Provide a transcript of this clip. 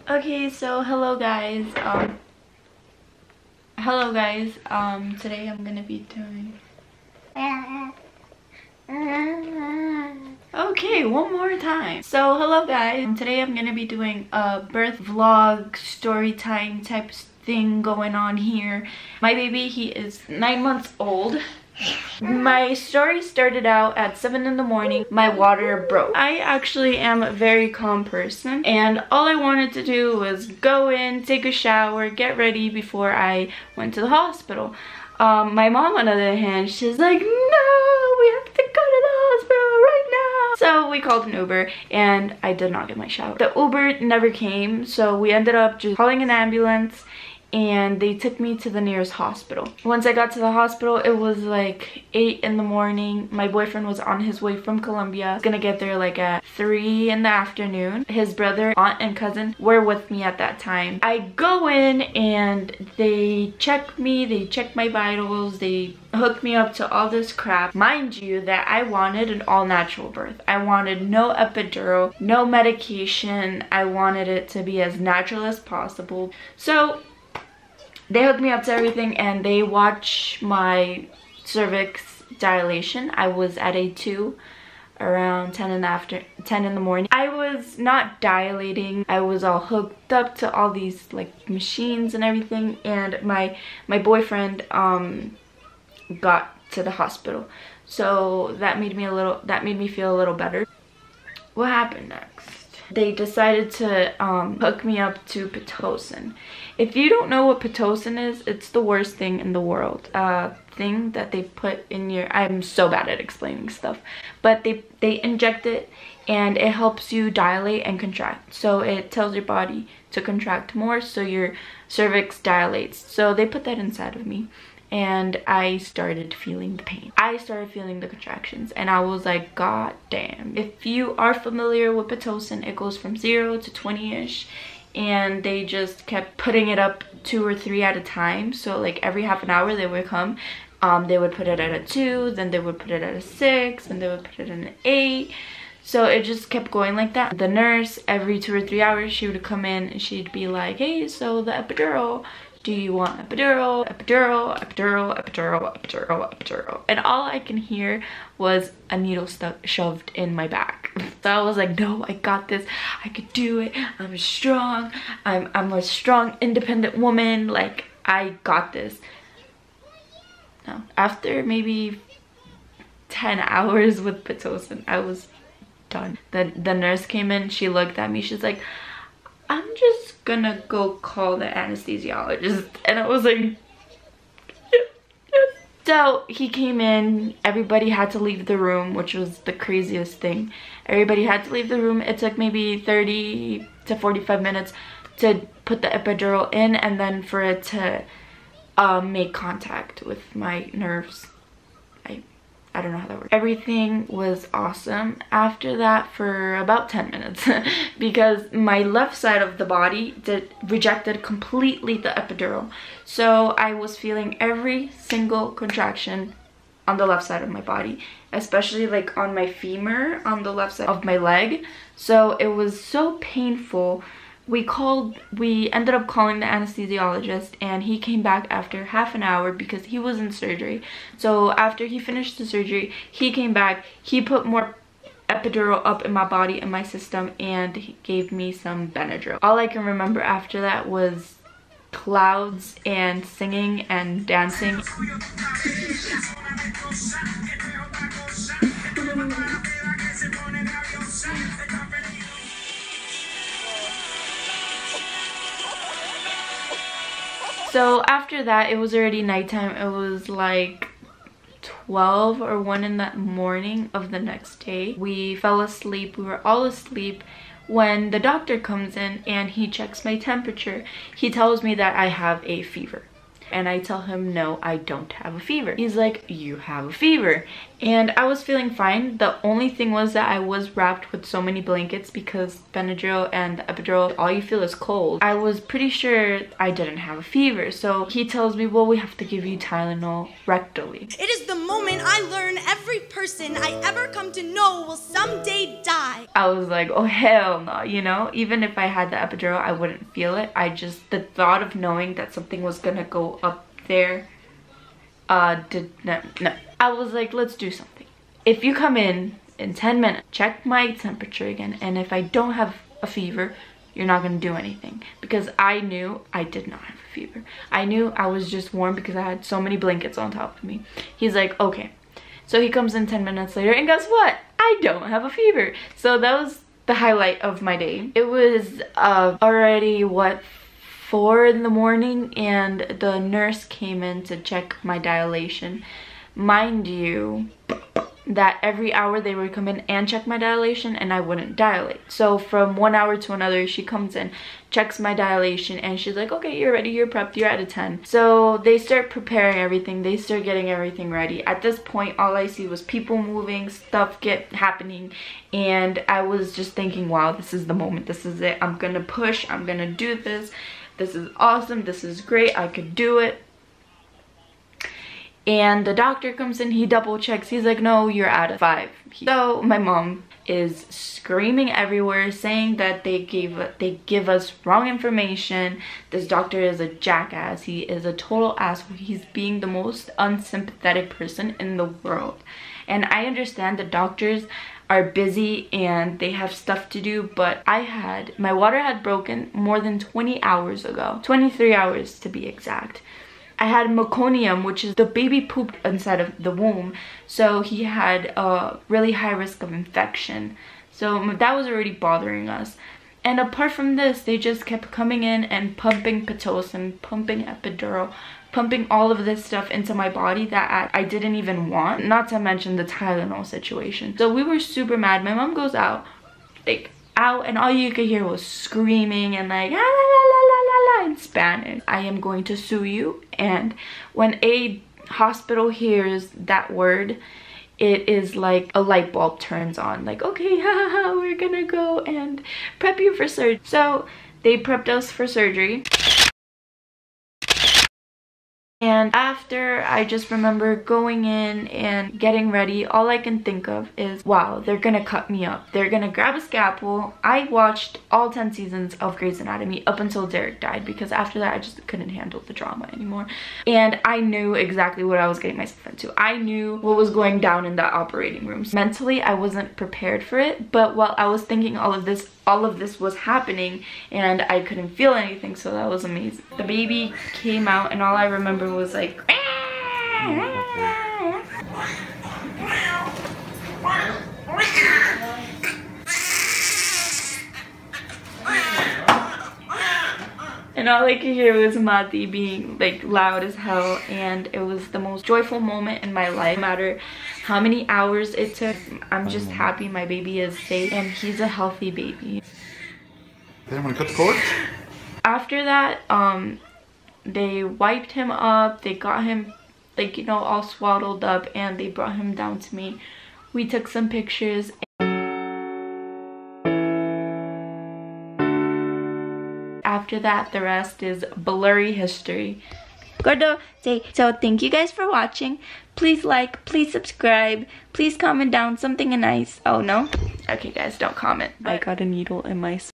Okay, so hello guys. Today I'm gonna be doing okay, one more time. So hello guys. Today I'm gonna be doing a birth vlog story time type thing going on here. My baby, he is 9 months old. My story started out at 7 in the morning. My water broke. I actually am a very calm person, and all I wanted to do was go in, take a shower, get ready before I went to the hospital. My mom, on the other hand, she's like, no, we have to go to the hospital right now. So we called an Uber, and I did not get my shower. The Uber never came, so we ended up just calling an ambulance, and they took me to the nearest hospital. Once I got to the hospital, it was like 8 in the morning. My boyfriend was on his way from Colombia. He was gonna get there like at 3 in the afternoon. His brother, aunt, and cousin were with me at that time. I go in and they check me, they check my vitals, they hooked me up to all this crap. Mind you that I wanted an all-natural birth. I wanted no epidural, no medication. I wanted it to be as natural as possible. So they hooked me up to everything, and they watched my cervix dilation. I was at a 2 around 10 in the morning. I was not dilating. I was all hooked up to all these like machines and everything, and my boyfriend got to the hospital. So that made me feel a little better. What happened next? They decided to hook me up to Pitocin. If you don't know what Pitocin is, it's the worst thing in the world. Thing that they put in your... I'm so bad at explaining stuff. But they inject it, and it helps you dilate and contract. So it tells your body to contract more, so your cervix dilates. So they put that inside of me, and I started feeling the pain. I started feeling the contractions, and I was like, god damn. If you are familiar with Pitocin, it goes from 0 to 20-ish, and they just kept putting it up 2 or 3 at a time. So like every half an hour they would come, they would put it at a 2, then they would put it at a 6, and they would put it in an 8. So it just kept going like that. The nurse, every 2 or 3 hours, she would come in and she'd be like, hey, so the epidural, do you want epidural, epidural, epidural, epidural, epidural, epidural? And all I can hear was a needle shoved in my back. So I was like, no, I got this. I could do it. I'm strong. I'm a strong, independent woman. Like, I got this. No. After maybe 10 hours with Pitocin, I was done. The nurse came in. She looked at me. She's like, I'm just gonna go call the anesthesiologist. And I was like, yes. So he came in, everybody had to leave the room, which was the craziest thing. Everybody had to leave the room. It took maybe 30 to 45 minutes to put the epidural in, and then for it to make contact with my nerves. I don't know how that works. Everything was awesome after that for about 10 minutes because my left side of the body rejected completely the epidural. So I was feeling every single contraction on the left side of my body, especially like on my femur on the left side of my leg. So it was so painful. We ended up calling the anesthesiologist, and he came back after half an hour because he was in surgery. So after he finished the surgery, he came back, he put more epidural up in my body and my system, and he gave me some Benadryl. All I can remember after that was clouds and singing and dancing. So after that, it was already nighttime. It was like 12 or 1 in the morning of the next day. We fell asleep. We were all asleep when the doctor comes in and he checks my temperature. He tells me that I have a fever. And I tell him, no, I don't have a fever. He's like, you have a fever. and I was feeling fine. The only thing was that I was wrapped with so many blankets because Benadryl and the epidural, all you feel is cold. I was pretty sure I didn't have a fever, so he tells me, well, we have to give you Tylenol rectally. It is the moment I learn every person I ever come to know will someday die. I was like, oh hell no, you know? Even if I had the epidural, I wouldn't feel it. The thought of knowing that something was gonna go up there, no. I was like, let's do something. If you come in 10 minutes, check my temperature again, and if I don't have a fever, you're not gonna do anything. Because I knew I did not have a fever. I knew I was just warm because I had so many blankets on top of me. He's like, okay. So he comes in 10 minutes later, and guess what? I don't have a fever. So that was the highlight of my day. It was already, what, 4 in the morning, and the nurse came in to check my dilation. Mind you, that every hour they would come in and check my dilation and I wouldn't dilate. So from 1 hour to another, she comes in, checks my dilation, and she's like, okay, you're ready, you're prepped, you're at a 10. So they start preparing everything, they start getting everything ready. At this point, all I see was people moving, stuff happening, and I was just thinking, wow, this is the moment, this is it. I'm gonna push, I'm gonna do this. This is awesome, this is great, I could do it. And the doctor comes in, he double checks, he's like, no, you're at a 5. So my mom is screaming everywhere, saying that they give us wrong information. This doctor is a jackass, he is a total asshole, he's being the most unsympathetic person in the world. And I understand the doctors are busy and they have stuff to do, but my water had broken more than 20 hours ago, 23 hours to be exact. I had meconium, which is the baby pooped inside of the womb, so he had a really high risk of infection. So that was already bothering us. And apart from this, they just kept coming in and pumping Pitocin, pumping epidural, pumping all of this stuff into my body that I didn't even want, not to mention the Tylenol situation. So we were super mad. My mom goes out, and all you could hear was screaming and like, la, la, la, la, la, la, in Spanish. I am going to sue you. And when a hospital hears that word, it is like a light bulb turns on. Like, okay, haha, we're gonna go and prep you for surgery. So they prepped us for surgery. And after, I just remember going in and getting ready, all I can think of is, wow, they're gonna cut me up. They're gonna grab a scalpel. I watched all 10 seasons of Grey's Anatomy up until Derek died, because after that I just couldn't handle the drama anymore. And I knew exactly what I was getting myself into. I knew what was going down in that operating room. Mentally, I wasn't prepared for it, but while I was thinking all of this was happening and I couldn't feel anything, so that was amazing. The baby came out and all I remember was like, and all I could hear was Mati being like loud as hell, and it was the most joyful moment in my life. No matter how many hours it took, I'm just happy my baby is safe and he's a healthy baby. Then I'm gonna cut the cord. After that, they wiped him up, they got him, like, you know, all swaddled up, and they brought him down to me. We took some pictures. After that, the rest is blurry history. Gordo, say, so thank you guys for watching. Please like, please subscribe, please comment down something nice. Oh no? Okay guys, don't comment. I got a needle in my